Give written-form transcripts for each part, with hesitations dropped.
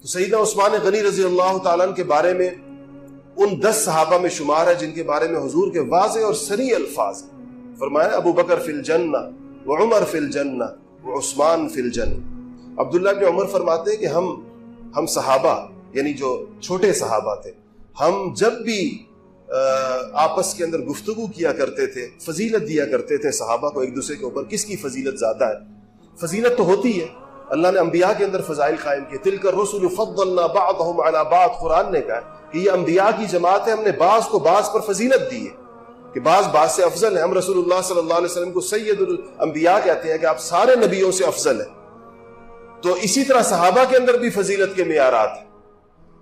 تو سیدنا عثمان غنی رضی اللہ تعالیٰ عنہ کے بارے میں ان 10 صحابہ میں شمار ہے جن کے بارے میں حضور کے واضح اور صریح الفاظ ہیں. فرمایا ابو بکر فی الجنہ وعمر فی الجنہ وعثمان فی الجنہ. عبداللہ بن عمر فرماتے ہیں کہ ہم صحابہ یعنی جو چھوٹے صحابہ تھے، ہم جب بھی آپس کے اندر گفتگو کیا کرتے تھے، فضیلت دیا کرتے تھے صحابہ کو ایک دوسرے کے اوپر، کس کی فضیلت زیادہ ہے. فضیلت تو ہوتی ہے، اللہ نے انبیاء کے اندر فضائل قائم کیے. تلک الرسل فضلنا بعضهم على بعض، قرآن نے کہا کہ یہ انبیاء کی جماعت ہے، ہم نے بعض کو بعض پر فضیلت دی ہے کہ بعض سے افضل ہیں. ہم رسول اللہ صلی اللہ علیہ وسلم کو سید الانبیاء کہتے ہیں کہ آپ سارے نبیوں سے افضل ہیں. تو اسی طرح صحابہ کے اندر بھی فضیلت کے معیارات ہیں.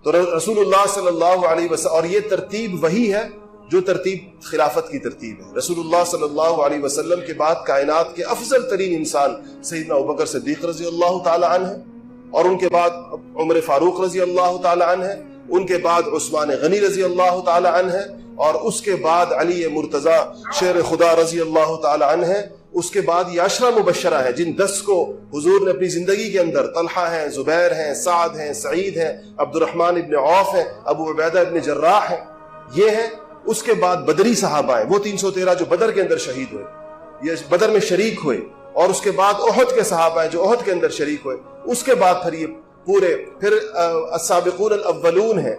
تو رسول اللہ صلی اللہ علیہ وسلم، اور یہ ترتیب وہی ہے جو ترتیب خلافت کی ترتیب ہے. رسول اللہ صلی اللہ علیہ وسلم کے بعد کائنات کے افضل ترین انسان سیدنا ابوبکر صدیق رضی اللہ تعالی عنہ ہے، اور ان کے بعد عمر فاروق رضی اللہ تعالی عنہ ہے، ان کے بعد عثمان غنی رضی اللہ تعالی عنہ ہے، اور اس کے بعد علی مرتضی شیر خدا رضی اللہ تعالی عنہ ہے. اس کے بعد یہ 10 مبشرہ ہیں جن 10 کو حضور نے اپنی زندگی کے اندر، طلحہ ہیں، زبیر ہیں، سعد ہیں، سعید ہیں، عبد الرحمن ابن عوف ہیں، ابو عبیدہ ابن جراح ہیں، یہ ہیں. اس کے بعد بدری صحابہ ہیں، وہ 313 جو بدر کے اندر شہید ہوئے، یہ بدر میں شریک ہوئے. اور اس کے بعد احد کے صحابہ ہیں جو احد کے اندر شریک ہوئے. اس کے بعد پھر یہ پورے السابقون الاولون ہیں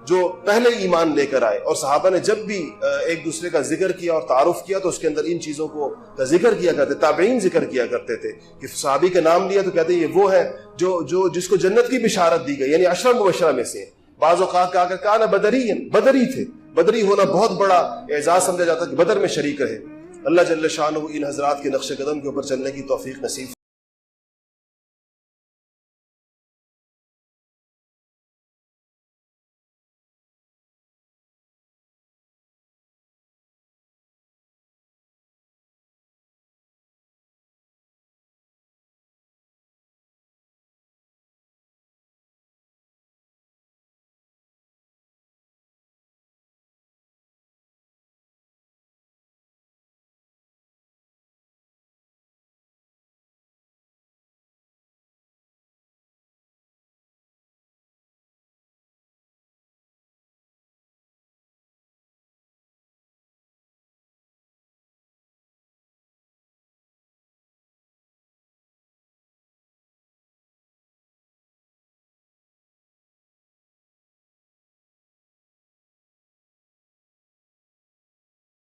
جو پہلے ایمان لے کر آئے. اور صحابہ نے جب بھی ایک دوسرے کا ذکر کیا اور تعارف کیا تو اس کے اندر ان چیزوں کا ذکر کیا کرتے. تابعین ذکر کیا کرتے تھے کہ صحابی کا نام لیا تو کہتے ہیں یہ وہ ہے جو جس کو جنت کی بشارت دی گئی، یعنی 10 مبشرہ میں سے. بعض اوقات کہا کہ کان بدری تھے، بدری ہونا بہت بڑا اعزاز سمجھا جاتا کہ بدر میں شریک رہے. اللہ جل شانہ ان حضرات کے نقش قدم کے اوپر چلنے کی توفیق نصیب